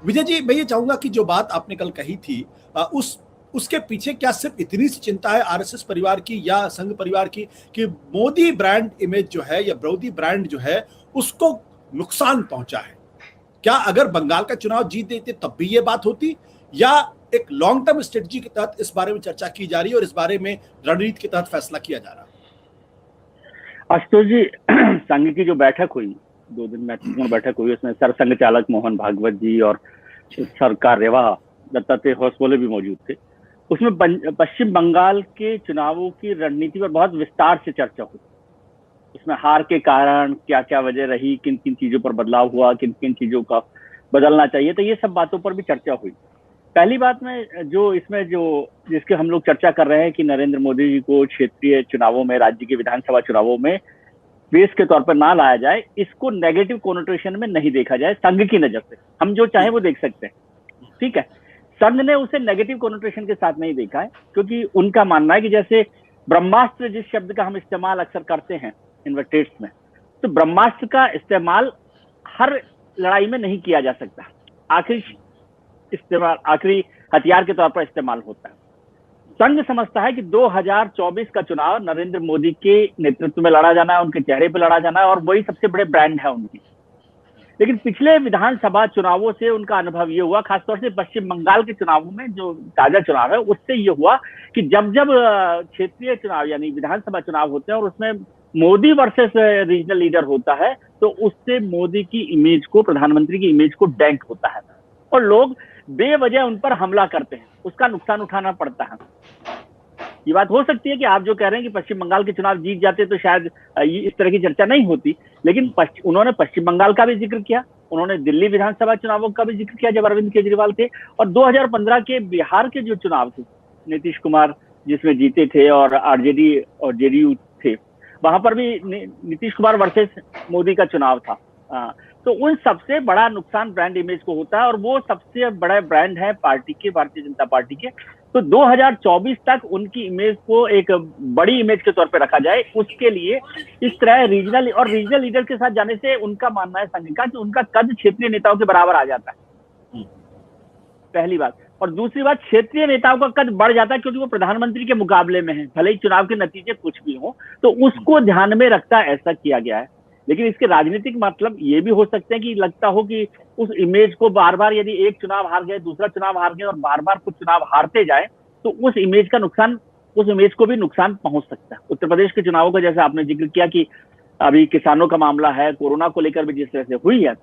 विजय जी, मैं ये चाहूंगा कि जो बात आपने कल कही थी उसके पीछे क्या सिर्फ इतनी सी चिंता है आरएसएस परिवार की या संघ परिवार की कि मोदी ब्रांड इमेज जो है या मोदी ब्रांड जो है उसको नुकसान पहुंचा है? क्या अगर बंगाल का चुनाव जीत देते तब भी ये बात होती, या एक लॉन्ग टर्म स्ट्रेटजी के तहत इस बारे में चर्चा की जा रही है और इस बारे में रणनीति के तहत फैसला किया जा रहा है? आशुतोष जी, संघ की जो बैठक हुई, 2 दिन महत्वपूर्ण बैठक हुई, उसमें सरसंघ चालक मोहन भागवत जी और सरकार रेवा दत्तात्रेय होसबोले भी मौजूद थे। उसमें पश्चिम बंगाल के चुनावों की रणनीति पर बहुत विस्तार से चर्चा हुई। उसमें हार के कारण क्या क्या वजह रही, किन किन चीजों पर बदलाव हुआ, किन किन चीजों का बदलना चाहिए, तो ये सब बातों पर भी चर्चा हुई। पहली बात में जो इसमें जिसके हम लोग चर्चा कर रहे हैं कि नरेंद्र मोदी जी को क्षेत्रीय चुनावों में, राज्य के विधानसभा चुनावों में बेस के तौर पर ना लाया जाए, इसको नेगेटिव कोनोटेशन में नहीं देखा जाए। संघ की नजर से हम जो चाहे वो देख सकते हैं, ठीक है। संघ ने उसे नेगेटिव कोनोटेशन के साथ नहीं देखा है, क्योंकि उनका मानना है कि जैसे ब्रह्मास्त्र जिस शब्द का हम इस्तेमाल अक्सर करते हैं इन्वर्टेड्स में, तो ब्रह्मास्त्र का इस्तेमाल हर लड़ाई में नहीं किया जा सकता। आखिरी हथियार के तौर पर इस्तेमाल होता है। संघ समझता है कि 2024 का चुनाव नरेंद्र मोदी के नेतृत्व में लड़ा जाना है, उनके चेहरे पर लड़ा जाना है, और वही सबसे बड़े ब्रांड है उनकी। लेकिन पिछले विधानसभा चुनावों से उनका अनुभव ये हुआ, खासतौर से पश्चिम बंगाल के चुनावों में जो ताजा चुनाव है, उससे ये हुआ कि जब क्षेत्रीय चुनाव यानी विधानसभा चुनाव होते हैं और उसमें मोदी वर्सेस रीजनल लीडर होता है, तो उससे मोदी की इमेज को, प्रधानमंत्री की इमेज को डैंक होता है और लोग बेवजह उन पर हमला करते हैं, उसका नुकसान उठाना पड़ता है। ये बात हो सकती है कि आप जो कह रहे हैं कि पश्चिम बंगाल के चुनाव जीत जाते तो शायद इस तरह की चर्चा नहीं होती, लेकिन उन्होंने पश्चिम बंगाल का भी जिक्र किया, उन्होंने दिल्ली विधानसभा चुनावों का भी जिक्र किया जब अरविंद केजरीवाल थे, और 2015 के बिहार के जो चुनाव थे, नीतीश कुमार जिसमें जीते थे और आरजेडी और जेडीयू थे, वहां पर भी नीतीश कुमार वर्सेस मोदी का चुनाव था। तो उन सबसे बड़ा नुकसान ब्रांड इमेज को होता है, और वो सबसे बड़ा ब्रांड है पार्टी के, भारतीय जनता पार्टी के। तो 2024 तक उनकी इमेज को एक बड़ी इमेज के तौर पे रखा जाए, उसके लिए इस तरह रीजनल लीडर के साथ जाने से उनका मानना है संघ का कि उनका कद क्षेत्रीय नेताओं के बराबर आ जाता है, पहली बात। और दूसरी बात, क्षेत्रीय नेताओं का कद बढ़ जाता है क्योंकि वो प्रधानमंत्री के मुकाबले में है, भले ही चुनाव के नतीजे कुछ भी हो, तो उसको ध्यान में रखता ऐसा किया गया है। लेकिन इसके राजनीतिक मतलब ये भी हो सकते हैं कि लगता हो कि उस इमेज को बार बार, यदि एक चुनाव हार गए, दूसरा चुनाव हार गए और बार बार कुछ चुनाव हारते जाए, तो उस इमेज को भी नुकसान पहुंच सकता है। उत्तर प्रदेश के चुनावों का जैसे आपने जिक्र किया कि अभी किसानों का मामला है, कोरोना को लेकर भी जिस तरह से हुई है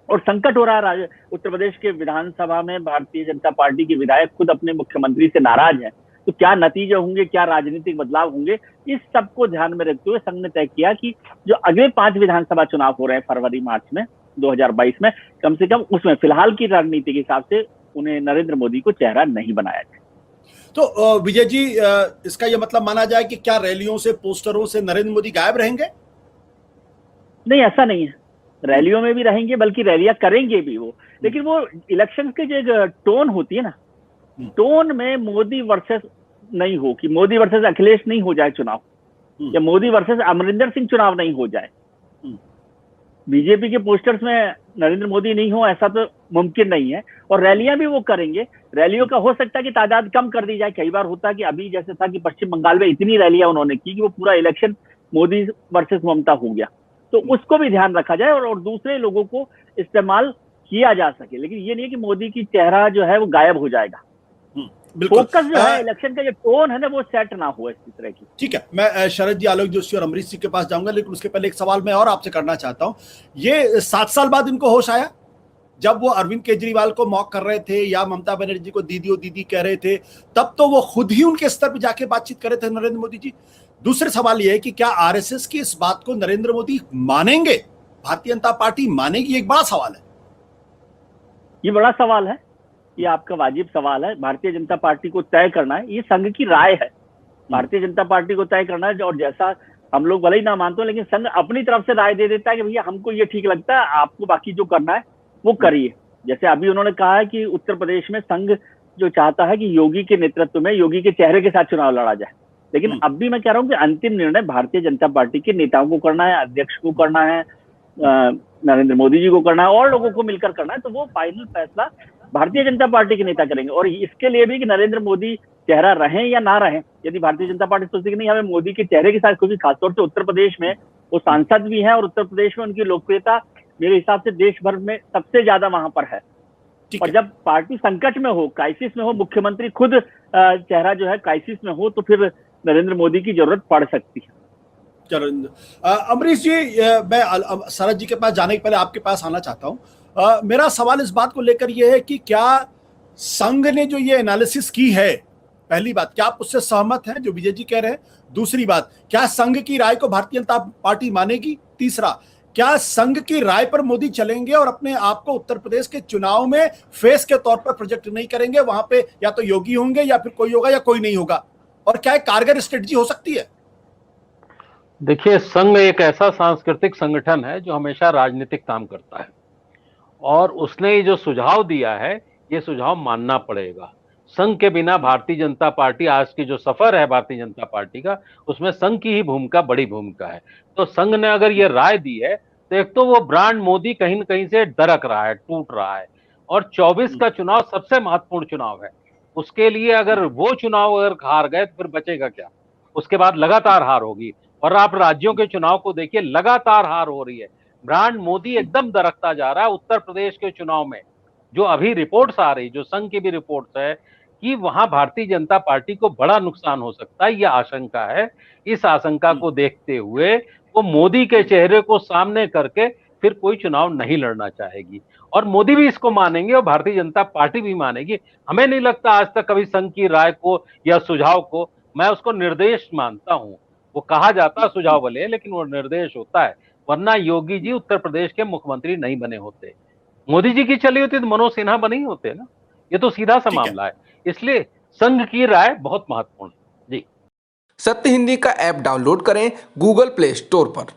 और संकट हो रहा है उत्तर प्रदेश के विधानसभा में, भारतीय जनता पार्टी के विधायक खुद अपने मुख्यमंत्री से नाराज है, तो क्या नतीजे होंगे, क्या राजनीतिक बदलाव होंगे, इस सबको ध्यान में रखते हुए संघ ने तय किया कि जो अगले 5 विधानसभा चुनाव हो रहे हैं फरवरी मार्च में 2022 में, कम से कम उसमें फिलहाल की रणनीति के हिसाब से उन्हें नरेंद्र मोदी को चेहरा नहीं बनाया जाए। तो विजय जी, इसका यह मतलब माना जाए कि क्या रैलियों से, पोस्टरों से नरेंद्र मोदी गायब रहेंगे? नहीं, ऐसा नहीं है। रैलियों में भी रहेंगे, बल्कि रैलियां करेंगे भी वो, लेकिन वो इलेक्शन की जो टोन होती है ना, टोन में मोदी वर्सेस नहीं हो, कि मोदी वर्सेस अखिलेश नहीं हो जाए चुनाव, या मोदी वर्सेस अमरिंदर सिंह चुनाव नहीं हो जाए। बीजेपी के पोस्टर्स में नरेंद्र मोदी नहीं हो, ऐसा तो मुमकिन नहीं है। और रैलियां भी वो करेंगे, रैलियों का हो सकता है कि तादाद कम कर दी जाए। कई बार होता है कि अभी जैसे था कि पश्चिम बंगाल में इतनी रैलियां उन्होंने की कि वो पूरा इलेक्शन मोदी वर्सेस ममता हो गया, तो उसको भी ध्यान रखा जाए और दूसरे लोगों को इस्तेमाल किया जा सके। लेकिन ये नहीं है कि मोदी की चेहरा जो है वो गायब हो जाएगा। फोकस जो है इलेक्शन का, जो टोन है ना, वो सेट ना हो इस तरह की। ठीक है, मैं शरद जी, आलोक जोशी और अमरीश जी के पास जाऊंगा, लेकिन उसके पहले एक सवाल मैं और आपसे करना चाहता हूं। ये 7 साल बाद इनको होश आया जब वो अरविंद केजरीवाल को मॉक कर रहे थे या ममता बनर्जी को दीदी ओ दीदी कह रहे थे, तब तो वो खुद ही उनके स्तर पर जाके बातचीत कर रहे थे नरेंद्र मोदी जी। दूसरे सवाल ये है कि क्या आरएसएस की इस बात को नरेंद्र मोदी मानेंगे, भारतीय जनता पार्टी मानेगी? एक बड़ा सवाल है। ये बड़ा सवाल है, ये आपका वाजिब सवाल है। भारतीय जनता पार्टी को तय करना है, ये संघ की राय है, भारतीय जनता पार्टी को तय करना है। और जैसा हम लोग भले ही ना मानते हो, लेकिन संघ अपनी तरफ से राय दे देता है कि भैया हमको ये ठीक लगता है, आपको बाकी जो करना है वो करिए। जैसे अभी उन्होंने कहा है कि उत्तर प्रदेश में संघ जो चाहता है कि योगी के नेतृत्व में, योगी के चेहरे के साथ चुनाव लड़ा जाए। लेकिन अब भी मैं कह रहा हूं कि अंतिम निर्णय भारतीय जनता पार्टी के नेताओं को करना है, अध्यक्ष को करना है, नरेंद्र मोदी जी को करना है और लोगों को मिलकर करना है, तो वो फाइनल फैसला भारतीय जनता पार्टी के नेता करेंगे। और इसके लिए भी कि नरेंद्र मोदी चेहरा रहें या ना रहें, यदि भारतीय जनता पार्टी सोचती कि नहीं हमें मोदी के चेहरे के साथ, क्योंकि खासतौर से उत्तर प्रदेश में वो सांसद भी हैं और उत्तर प्रदेश में उनकी लोकप्रियता मेरे हिसाब से देश भर में सबसे ज्यादा वहां पर है। और जब पार्टी संकट में हो, क्राइसिस में हो, मुख्यमंत्री खुद चेहरा जो है क्राइसिस में हो, तो फिर नरेंद्र मोदी की जरूरत पड़ सकती है। अमरीश जी, मैं शरद जी के पास जाने के पहले आपके पास आना चाहता हूं। मेरा सवाल इस बात को लेकर यह है कि क्या संघ ने जो ये एनालिसिस की है, पहली बात, क्या आप उससे सहमत हैं जो विजय जी कह रहे हैं? दूसरी बात, क्या संघ की राय को भारतीय जनता पार्टी मानेगी? तीसरा, क्या संघ की राय पर मोदी चलेंगे और अपने आप को उत्तर प्रदेश के चुनाव में फेस के तौर पर प्रोजेक्ट नहीं करेंगे? वहां पे या तो योगी होंगे या फिर कोई होगा या कोई नहीं होगा। और क्या एक कारगर स्ट्रेटजी हो सकती है? देखिए, संघ एक ऐसा सांस्कृतिक संगठन है जो हमेशा राजनीतिक काम करता है, और उसने ये जो सुझाव दिया है, ये सुझाव मानना पड़ेगा। संघ के बिना भारतीय जनता पार्टी, आज की जो सफर है भारतीय जनता पार्टी का, उसमें संघ की ही भूमिका बड़ी भूमिका है। तो संघ ने अगर ये राय दी है, तो एक तो वो ब्रांड मोदी कहीं न कहीं से दरक रहा है, टूट रहा है, और 24 का चुनाव सबसे महत्वपूर्ण चुनाव है। उसके लिए अगर वो चुनाव अगर हार गए तो फिर बचेगा क्या? उसके बाद लगातार हार होगी। और आप राज्यों के चुनाव को देखिए, लगातार हार हो रही है। ब्रांड मोदी एकदम दरकता जा रहा है। उत्तर प्रदेश के चुनाव में जो अभी रिपोर्ट्स आ रही, जो संघ की भी रिपोर्ट्स है, कि वहां भारतीय जनता पार्टी को बड़ा नुकसान हो सकता है, यह आशंका है। इस आशंका को देखते हुए वो मोदी के चेहरे को सामने करके फिर कोई चुनाव नहीं लड़ना चाहेगी, और मोदी भी इसको मानेंगे और भारतीय जनता पार्टी भी मानेगी। हमें नहीं लगता आज तक कभी संघ की राय को या सुझाव को, मैं उसको निर्देश मानता हूं। वो कहा जाता है सुझाव भले, लेकिन वो निर्देश होता है, वरना योगी जी उत्तर प्रदेश के मुख्यमंत्री नहीं बने होते। मोदी जी की चली होती तो मनोज सिन्हा बने ही होते ना। ये तो सीधा सा मामला है। इसलिए संघ की राय बहुत महत्वपूर्ण है। जी, सत्य हिंदी का ऐप डाउनलोड करें गूगल प्ले स्टोर पर।